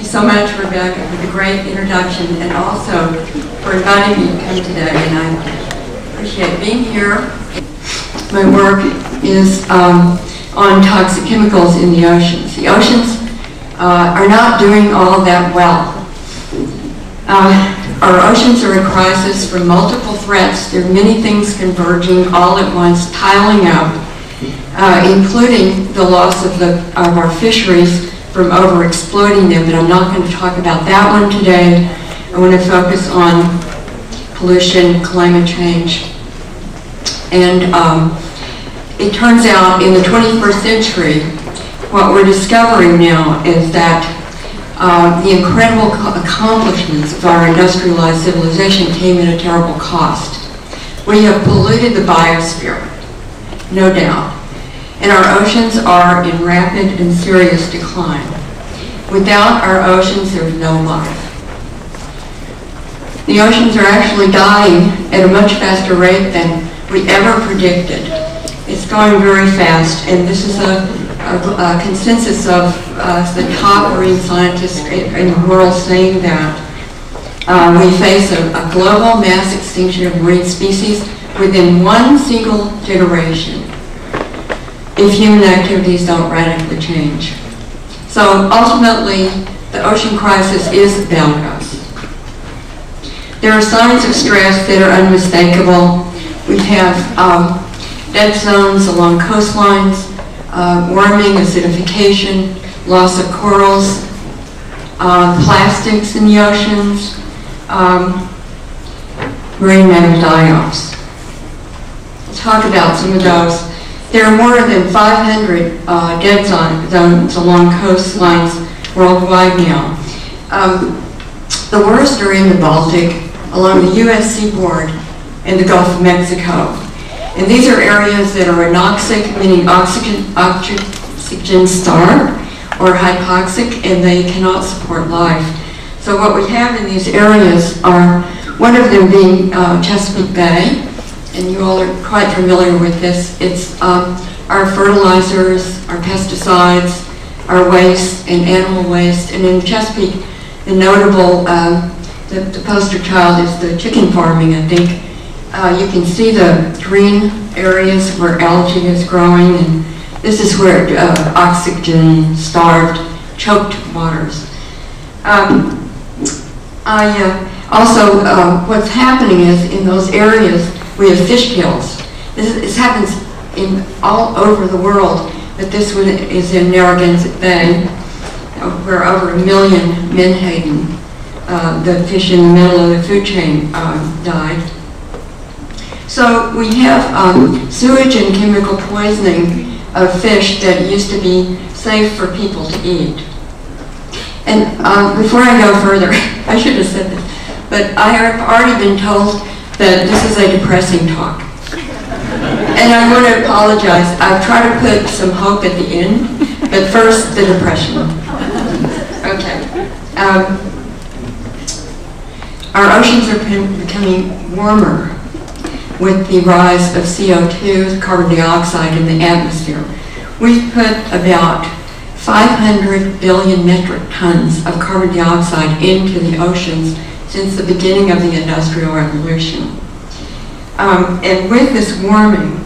you so much, Rebecca, for the great introduction and also for inviting me to come today, and I appreciate being here. My work is on toxic chemicals in the oceans. The oceans are not doing all that well. Our oceans are in crisis from multiple threats. There are many things converging all at once, piling up, including the loss of our fisheries from overexploiting them, but I'm not going to talk about that one today. I want to focus on pollution, climate change, and it turns out in the 21st century, what we're discovering now is that the incredible accomplishments of our industrialized civilization came at a terrible cost. We have polluted the biosphere, no doubt, and our oceans are in rapid and serious decline. Without our oceans, there's no life. The oceans are actually dying at a much faster rate than we ever predicted. It's going very fast, and this is a consensus of the top marine scientists in the world saying that we face a global mass extinction of marine species within one single generation if human activities don't radically change. So ultimately, the ocean crisis is about us. There are signs of stress that are unmistakable. We have dead zones along coastlines, warming, acidification, loss of corals, plastics in the oceans, marine mammal die-offs. We'll talk about some of those. There are more than 500 dead zones along coastlines worldwide now. The worst are in the Baltic, along the U.S. seaboard and the Gulf of Mexico. And these are areas that are anoxic, meaning oxygen starved, or hypoxic, and they cannot support life. So what we have in these areas are, one of them being Chesapeake Bay, and you all are quite familiar with this. It's our fertilizers, our pesticides, our waste, and animal waste. And in Chesapeake, the notable, the poster child is the chicken farming, I think. You can see the green areas where algae is growing, and this is where oxygen-starved, choked waters. Also, what's happening is in those areas we have fish kills. This happens all over the world, but this one is in Narragansett Bay, where over 1 million menhaden, the fish in the middle of the food chain, died. So we have sewage and chemical poisoning of fish that used to be safe for people to eat. And before I go further, I should have said this, but I have already been told that this is a depressing talk. And I want to apologize. I've tried to put some hope at the end, but first, the depression. Okay. Our oceans are becoming warmer with the rise of CO2, carbon dioxide, in the atmosphere. We've put about 500 billion metric tons of carbon dioxide into the oceans since the beginning of the Industrial Revolution. And with this warming,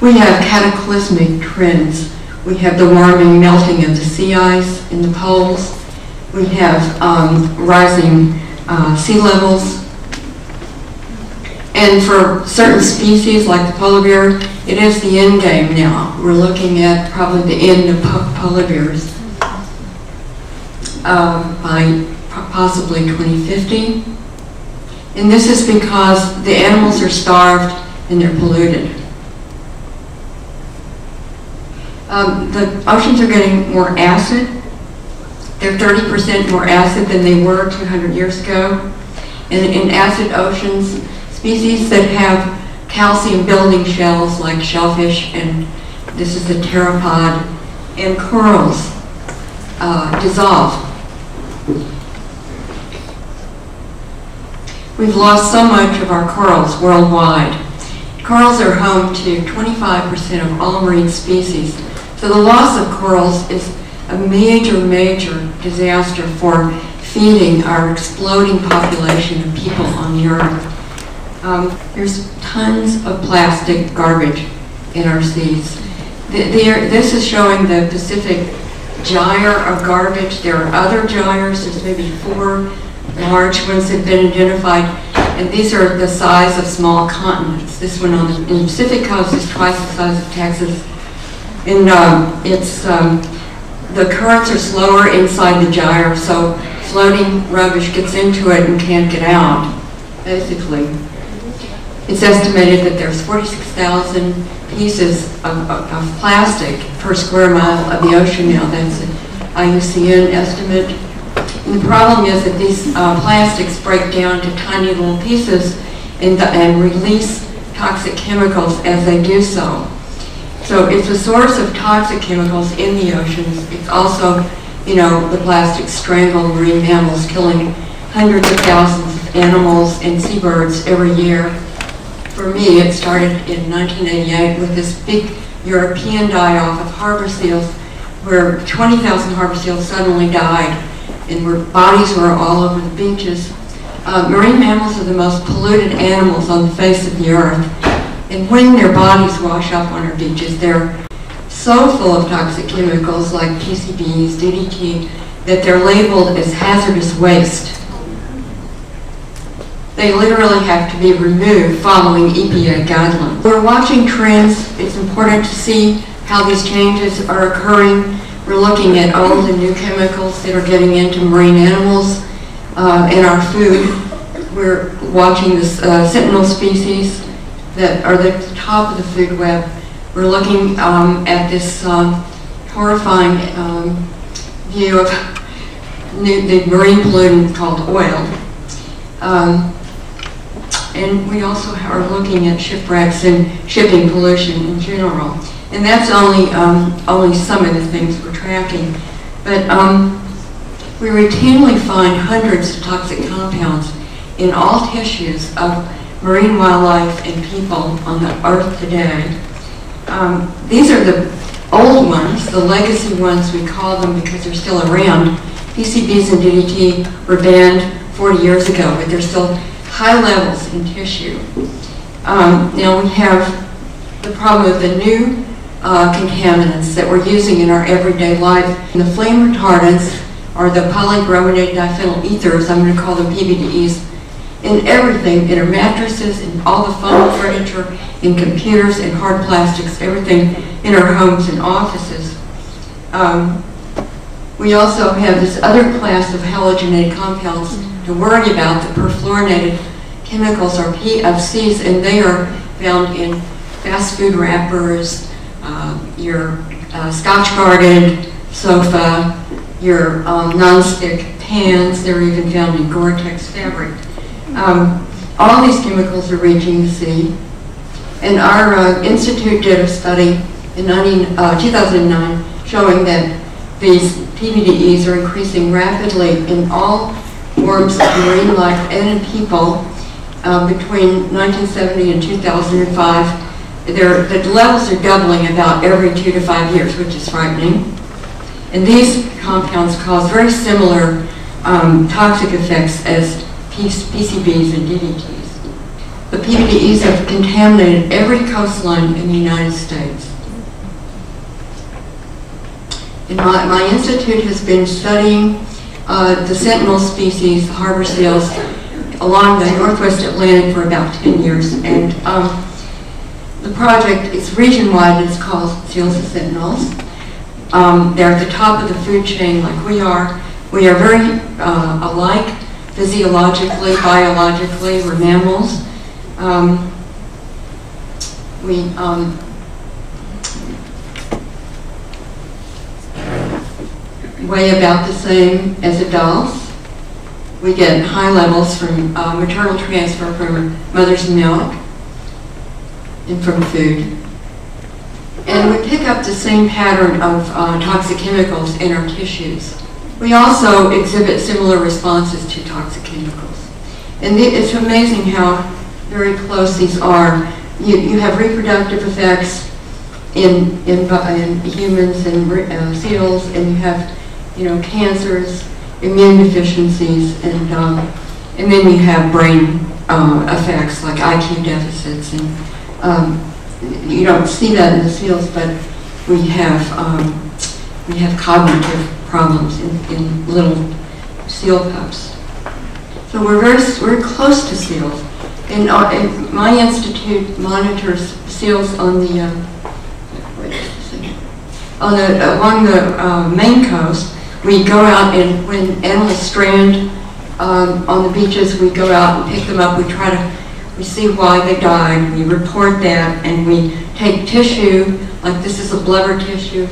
we have cataclysmic trends. We have the warming, melting of the sea ice in the poles. We have rising sea levels. And for certain species like the polar bear, it is the end game now. We're looking at probably the end of polar bears by possibly 2050. And this is because the animals are starved and they're polluted. The oceans are getting more acid. They're 30% more acid than they were 200 years ago. And in acid oceans, species that have calcium building shells like shellfish, and this is the pteropod, and corals dissolve. We've lost so much of our corals worldwide. Corals are home to 25% of all marine species. So the loss of corals is a major, major disaster for feeding our exploding population of people on the earth. There's tons of plastic garbage in our seas. This is showing the Pacific gyre of garbage. There are other gyres. There's maybe 4 large ones that have been identified, and these are the size of small continents. This one on the Pacific coast is twice the size of Texas. And the currents are slower inside the gyre, so floating rubbish gets into it and can't get out, basically. It's estimated that there's 46,000 pieces of plastic per square mile of the ocean now. That's an IUCN estimate. And the problem is that these plastics break down to tiny little pieces and release toxic chemicals as they do so. So it's a source of toxic chemicals in the oceans. It's also, the plastics strangle marine mammals, killing hundreds of thousands of animals and seabirds every year. For me, it started in 1988 with this big European die-off of harbor seals, where 20,000 harbor seals suddenly died, and bodies were all over the beaches. Marine mammals are the most polluted animals on the face of the earth, and when their bodies wash up on our beaches, they're so full of toxic chemicals like PCBs, DDT, that they're labeled as hazardous waste. They literally have to be removed following EPA guidelines. We're watching trends. It's important to see how these changes are occurring. We're looking at old and new chemicals that are getting into marine animals and our food. We're watching the sentinel species that are at the top of the food web. We're looking at this horrifying view of the marine pollutant called oil. And we also are looking at shipwrecks and shipping pollution in general. And that's only some of the things we're tracking. But we routinely find hundreds of toxic compounds in all tissues of marine wildlife and people on the earth today. These are the old ones, the legacy ones we call them because they're still around. PCBs and DDT were banned 40 years ago, but they're still high levels in tissue. Now we have the problem of the new contaminants that we're using in our everyday life. And the flame retardants are the polybrominated diphenyl ethers, I'm going to call them PBDEs, in everything, in our mattresses, in all the foam furniture, in computers, in hard plastics, everything in our homes and offices. We also have this other class of halogenated compounds to worry about, the perfluorinated chemicals, or PFCs, and they are found in fast food wrappers, your Scotch-guarded sofa, your non-stick pans. They're even found in Gore-Tex fabric. All these chemicals are reaching the sea, and our institute did a study in 2009 showing that these PBDEs are increasing rapidly in all forms of marine life and in people. Between 1970 and 2005, the levels are doubling about every 2 to 5 years, which is frightening. And these compounds cause very similar toxic effects as PCBs and DDTs. The PBDEs have contaminated every coastline in the United States. And my institute has been studying the sentinel species, the harbor seals, along the Northwest Atlantic for about 10 years. And the project is region-wide. It's called Seals and Sentinels. They're at the top of the food chain like we are. We are very alike physiologically, biologically. We're mammals. We weigh about the same as adults. We get high levels from maternal transfer from mother's milk and from food. And we pick up the same pattern of toxic chemicals in our tissues. We also exhibit similar responses to toxic chemicals. And it's amazing how very close these are. You have reproductive effects, in humans and seals, and you have, cancers, immune deficiencies, and then you have brain effects like IQ deficits, and you don't see that in the seals, but we have cognitive problems in little seal pups. So we're very close to seals, and my institute monitors seals on the along the Maine coast. We go out, and when animals strand on the beaches, we go out and pick them up. We see why they died. We report that, and we take tissue, like this is a blubber tissue,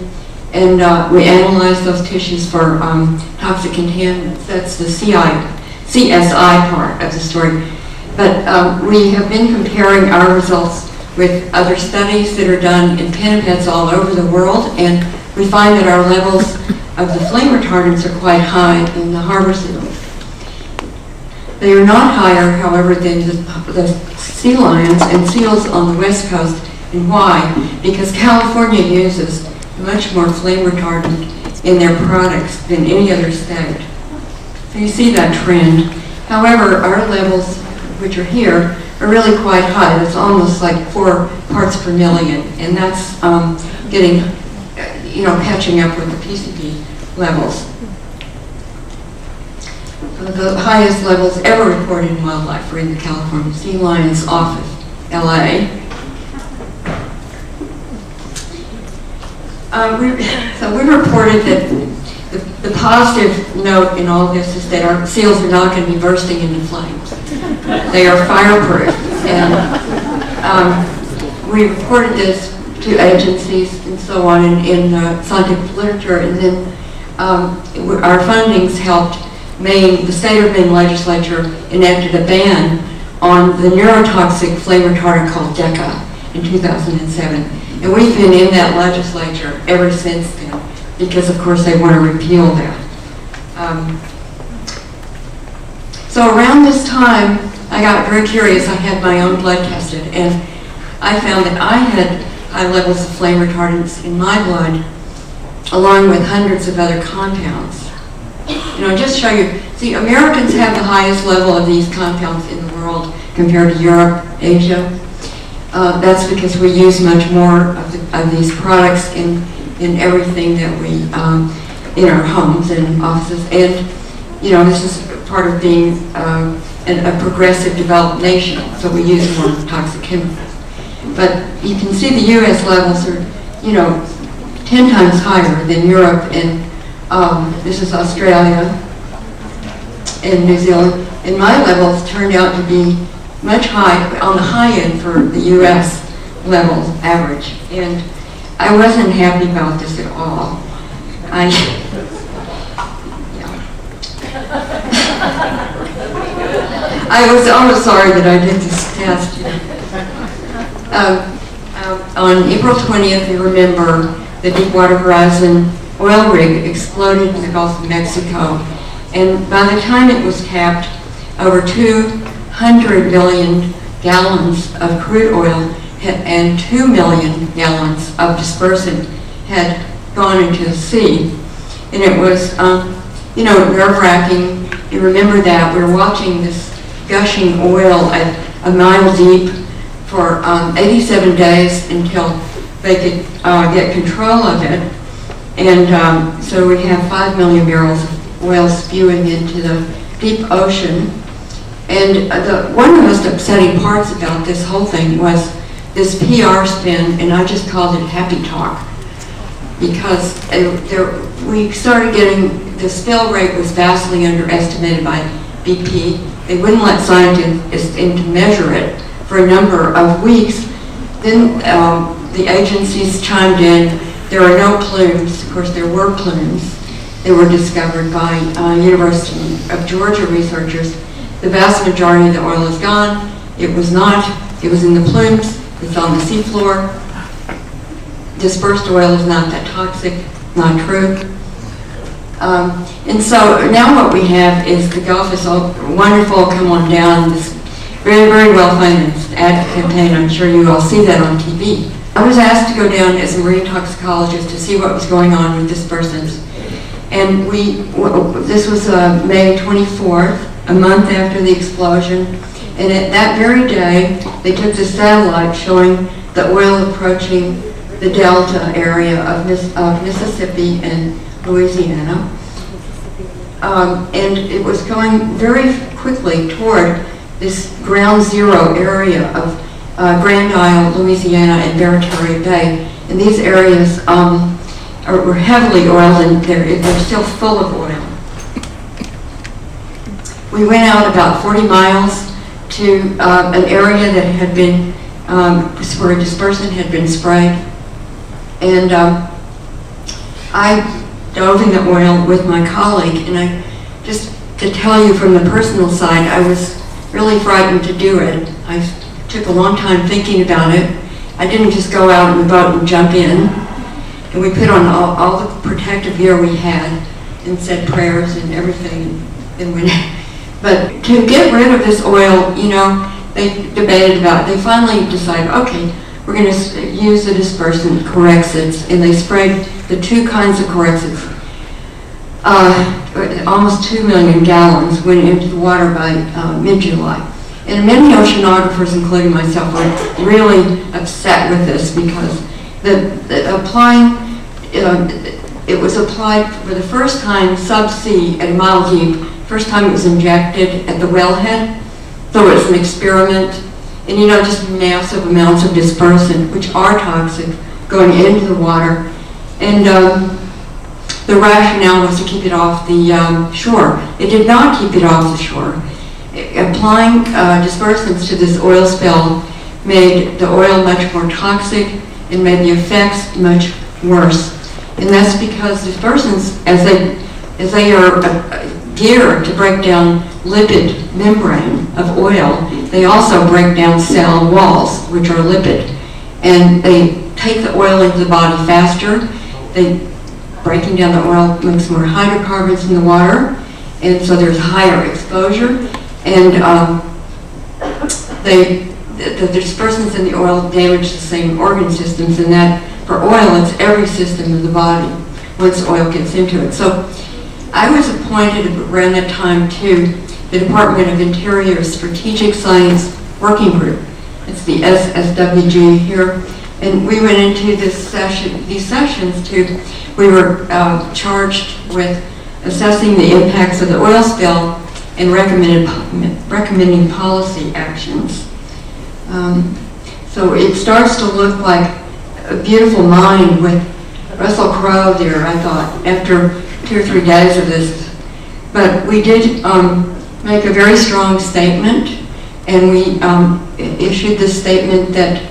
and we analyze those tissues for toxic contaminants. That's the CSI part of the story. But we have been comparing our results with other studies that are done in pinnipeds all over the world, and we find that our levels of the flame retardants are quite high in the harbor seals. They are not higher, however, than the sea lions and seals on the west coast. And why? Because California uses much more flame retardant in their products than any other state. So you see that trend. However, our levels, which are here, are really quite high. It's almost like 4 parts per million, and that's getting, catching up with the PCB levels. The highest levels ever reported in wildlife are in the California sea lions off of LA. So we reported that the positive note in all this is that our seals are not going to be bursting into flames. They are fireproof, and we reported this to agencies and so on in scientific literature, and then our findings helped the state of Maine legislature enacted a ban on the neurotoxic flame retardant called DECA in 2007. And we've been in that legislature ever since then, because of course they want to repeal that. So around this time, I got very curious. I had my own blood tested, and I found that I had high levels of flame retardants in my blood, along with hundreds of other compounds. Just show you, see, Americans have the highest level of these compounds in the world compared to Europe, Asia. That's because we use much more of these products in everything that we, in our homes and offices. And, this is part of being a progressive developed nation, so we use more toxic chemicals. But you can see the U.S. levels are, 10 times higher than Europe, and this is Australia and New Zealand. And my levels turned out to be much on the high end for the U.S. levels average. And I wasn't happy about this at all. I was almost sorry that I did this test. On April 20th, you remember, the Deepwater Horizon oil rig exploded in the Gulf of Mexico. And by the time it was tapped, over 200 million gallons of crude oil and 2 million gallons of dispersant had gone into the sea. And it was, nerve-wracking. You remember that. We were watching this gushing oil at a mile deep for 87 days until they could get control of it. And so we have 5 million barrels of oil spewing into the deep ocean. And one of the most upsetting parts about this whole thing was this PR spin, and I just called it happy talk, because we started getting, the spill rate was vastly underestimated by BP. They wouldn't let scientists in to measure it for a number of weeks. Then the agencies chimed in. There are no plumes. Of course, there were plumes. They were discovered by University of Georgia researchers. The vast majority of the oil is gone. It was not. It was in the plumes. It's on the seafloor. Dispersed oil is not that toxic. Not true. And so now what we have is the Gulf is all wonderful, come on down, this very, very well-financed ad campaign. I'm sure you all see that on TV I was asked to go down as a marine toxicologist to see what was going on with dispersants. And this was May 24th, a month after the explosion. And at that very day, they took the satellite showing the oil approaching the delta area of Mississippi and Louisiana. And it was going very quickly toward this ground zero area of Grand Isle, Louisiana, and Barataria Bay. And these areas were heavily oiled, and they're still full of oil. We went out about 40 miles to an area that had been, where a dispersant had been sprayed. And I dove in the oil with my colleague, and I just to tell you from the personal side, I was really frightened to do it. I took a long time thinking about it. I didn't just go out in the boat and jump in. And we put on all the protective gear we had and said prayers and everything. And went. But to get rid of this oil, you know, they debated about it. They finally decided, okay, we're going to use the dispersant Corexits, and they sprayed the two kinds of Corexits. Almost 2 million gallons went into the water by mid-July. And many oceanographers, including myself, were really upset with this because it was applied for the first time subsea at a mile deep. First time it was injected at the wellhead, so it was an experiment. And you know, just massive amounts of dispersant, which are toxic, going into the water. And the rationale was to keep it off the shore. It did not keep it off the shore. Applying dispersants to this oil spill made the oil much more toxic and made the effects much worse. And that's because dispersants, as they are geared to break down lipid membrane of oil, they also break down cell walls, which are lipid. And they take the oil into the body faster. Breaking down the oil makes more hydrocarbons in the water, and so there's higher exposure. And the dispersants in the oil damage the same organ systems, and that for oil, it's every system of the body once oil gets into it. So I was appointed around that time to the Department of Interior's Strategic Science Working Group. It's the SSWG here. And we went into these sessions we were charged with assessing the impacts of the oil spill and recommending policy actions. So it starts to look like a beautiful mind with Russell Crowe there, I thought, after 2 or 3 days of this. But we did make a very strong statement, and we issued this statement that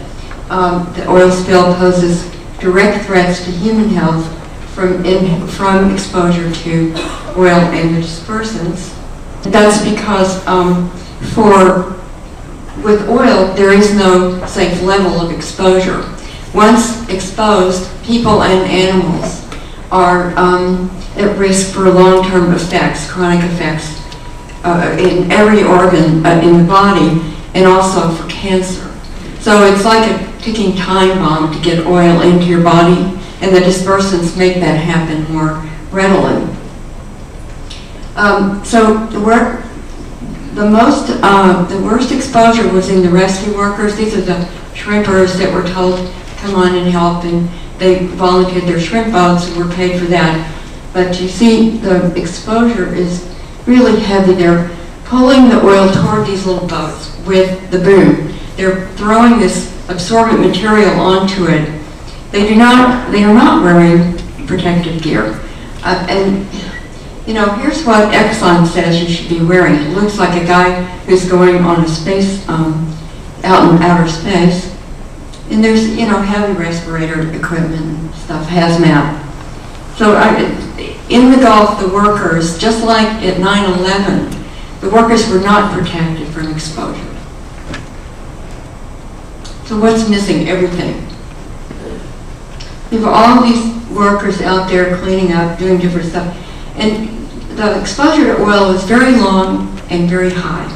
the oil spill poses direct threats to human health from exposure to oil and the dispersants. That's because with oil, there is no safe level of exposure. Once exposed, people and animals are at risk for long-term effects, chronic effects in every organ in the body, and also for cancer. So it's like a ticking time bomb to get oil into your body, and the dispersants make that happen more readily. So the worst exposure was in the rescue workers. These are the shrimpers that were told to come on and help, and they volunteered their shrimp boats and were paid for that. But you see, the exposure is really heavy. They're pulling the oil toward these little boats with the boom. They're throwing this absorbent material onto it. They are not wearing protective gear. And you know, here's what Exxon says you should be wearing. It looks like a guy who's going on a space, out in outer space. And there's, you know, heavy respirator equipment and stuff, hazmat. So in the Gulf, the workers, just like at 9/11, the workers were not protected from exposure. So what's missing? Everything. You have all these workers out there cleaning up, doing different stuff. And the exposure to oil is very long and very high.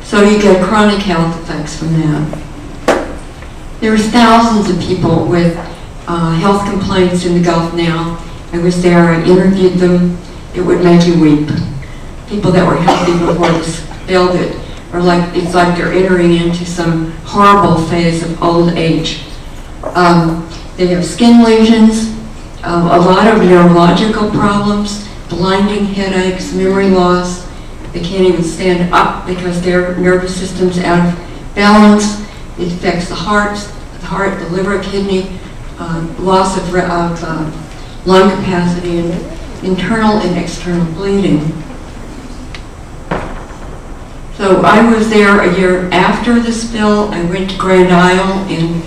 So you get chronic health effects from that. There's thousands of people with health complaints in the Gulf now. I was there, I interviewed them. It would make you weep. People that were healthy before the spill that are like, it's like they're entering into some horrible phase of old age. They have skin lesions, a lot of neurological problems, blinding headaches, memory loss. They can't even stand up because their nervous system's out of balance. It affects the heart, the liver, kidney, loss of lung capacity, and internal and external bleeding. So I was there a year after the spill. I went to Grand Isle, and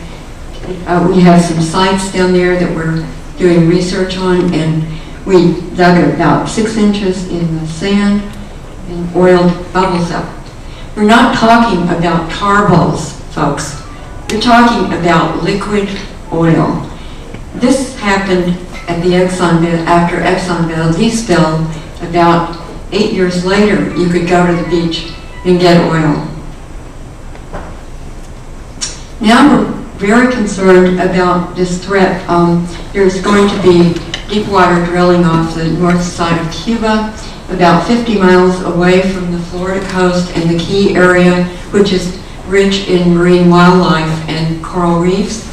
we have some sites down there that we're doing research on, and we dug about 6 inches in the sand and oiled bubbles up. We're not talking about tar balls, folks. We're talking about liquid oil. This happened at the after Exxon Valdez spill. About 8 years later, you could go to the beach and get oil. Now we're very concerned about this threat. There's going to be deep water drilling off the north side of Cuba, about 50 miles away from the Florida coast and the Key area, which is rich in marine wildlife and coral reefs.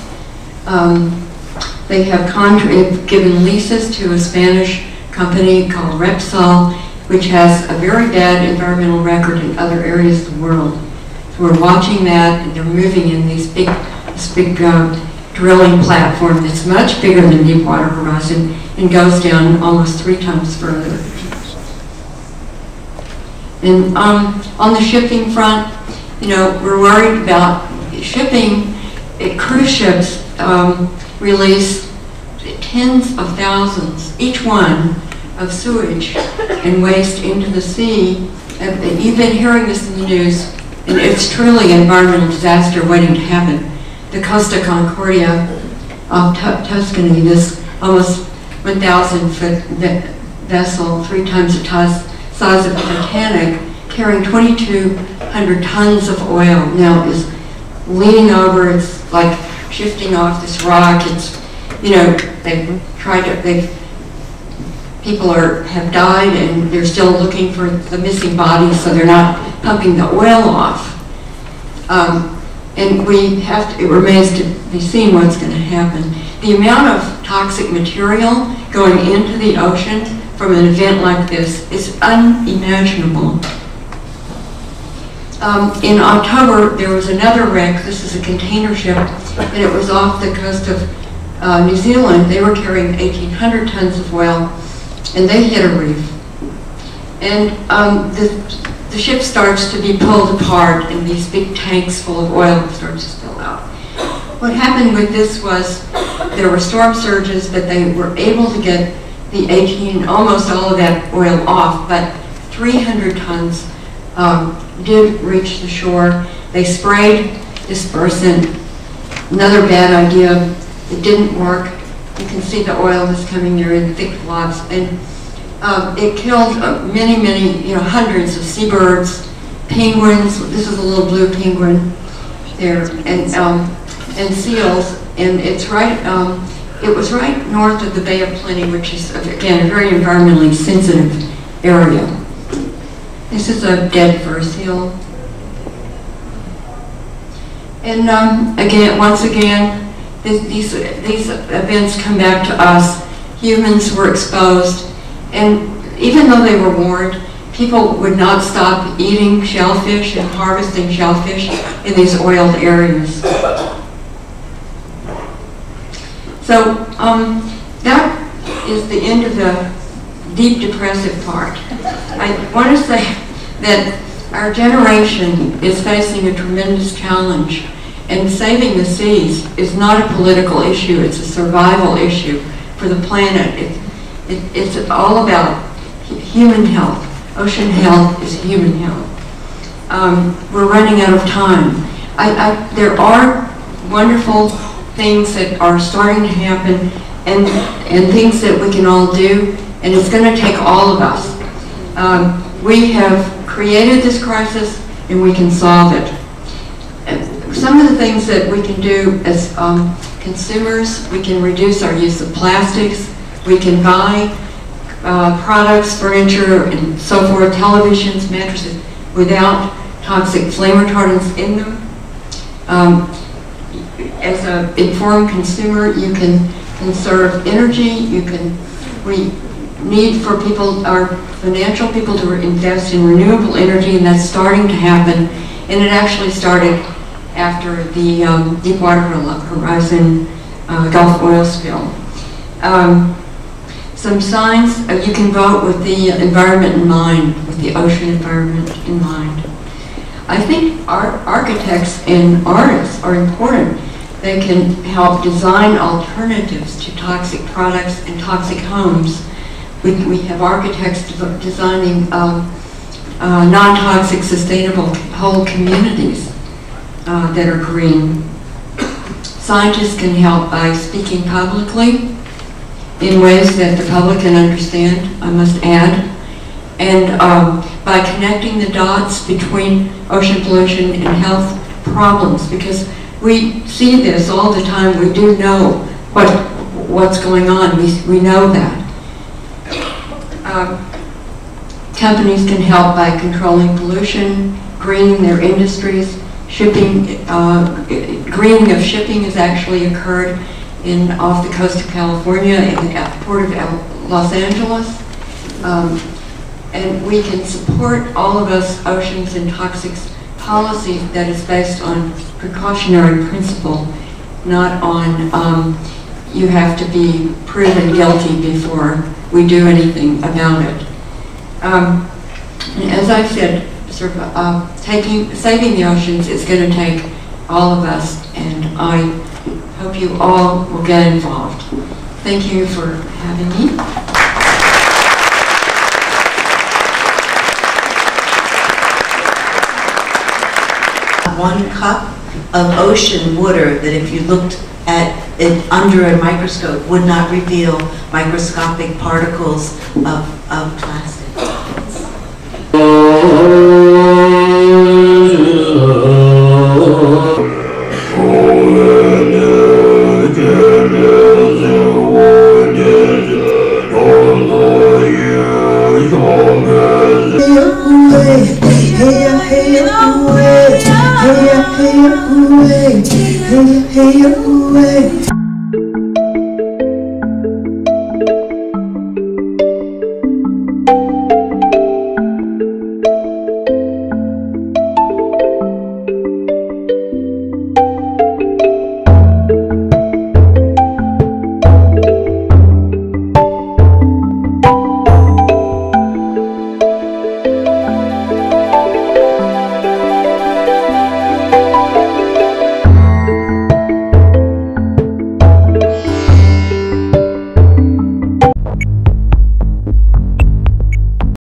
They have given leases to a Spanish company called Repsol, which has a very bad environmental record in other areas of the world. So we're watching that, and they're moving in this big drilling platform that's much bigger than Deepwater Horizon and goes down almost 3 times further. And on the shipping front, you know, we're worried about shipping. Cruise ships release tens of thousands, each one, of sewage and waste into the sea. And you've been hearing this in the news, and it's truly an environmental disaster waiting to happen. The Costa Concordia of Tuscany, this almost 1,000-foot vessel, 3 times the size of the Titanic, carrying 2,200 tons of oil, now is leaning over. It's like shifting off this rock. It's, you know, people have died, and they're still looking for the missing bodies, so they're not pumping the oil off. And it remains to be seen what's going to happen. The amount of toxic material going into the ocean from an event like this is unimaginable. In October, there was another wreck. This is a container ship, and it was off the coast of New Zealand. They were carrying 1,800 tons of oil, and they hit a reef. And the ship starts to be pulled apart, and these big tanks full of oil start to spill out. What happened with this was there were storm surges, but they were able to get the almost all of that oil off, but 300 tons did reach the shore. They sprayed dispersant. Another bad idea. It didn't work. You can see the oil was coming there in thick floods, and it killed many, hundreds of seabirds, penguins. This is a little blue penguin there, and seals. And it's right. It was right north of the Bay of Plenty, which is again a very environmentally sensitive area. This is a dead fur seal. And once again, these events come back to us. Humans were exposed, and even though they were warned, people would not stop eating shellfish and harvesting shellfish in these oiled areas. So that is the end of the deep depressive part. I want to say that our generation is facing a tremendous challenge, and saving the seas is not a political issue, it's a survival issue for the planet. It's all about human health. Ocean health is human health. We're running out of time. There are wonderful things that are starting to happen, and things that we can all do, and it's going to take all of us. We have created this crisis, and we can solve it. some of the things that we can do as consumers, we can reduce our use of plastics. We can buy products, furniture, and so forth, televisions, mattresses, without toxic flame retardants in them. As an informed consumer, you can conserve energy. We need for people, our financial people, to invest in renewable energy, and that's starting to happen. And it actually started after the Deepwater Horizon Gulf oil spill. Some signs, you can vote with the environment in mind, with the ocean environment in mind. I think architects and artists are important. They can help design alternatives to toxic products and toxic homes. We have architects designing non-toxic, sustainable whole communities that are green. Scientists can help by speaking publicly in ways that the public can understand, I must add, and by connecting the dots between ocean pollution and health problems, because we see this all the time. We do know what's going on. We know that. Companies can help by controlling pollution, greening their industries. Shipping, greening of shipping has actually occurred off the coast of California in the port of Los Angeles. And we can support all of us oceans and toxics policy that is based on precautionary principle, not on you have to be proven guilty before we do anything about it. As I said, sort of, saving the oceans is going to take all of us, and I hope you all will get involved. Thank you for having me. One cup of ocean water that, if you looked at it under a microscope, would not reveal microscopic particles of plastic. Hey,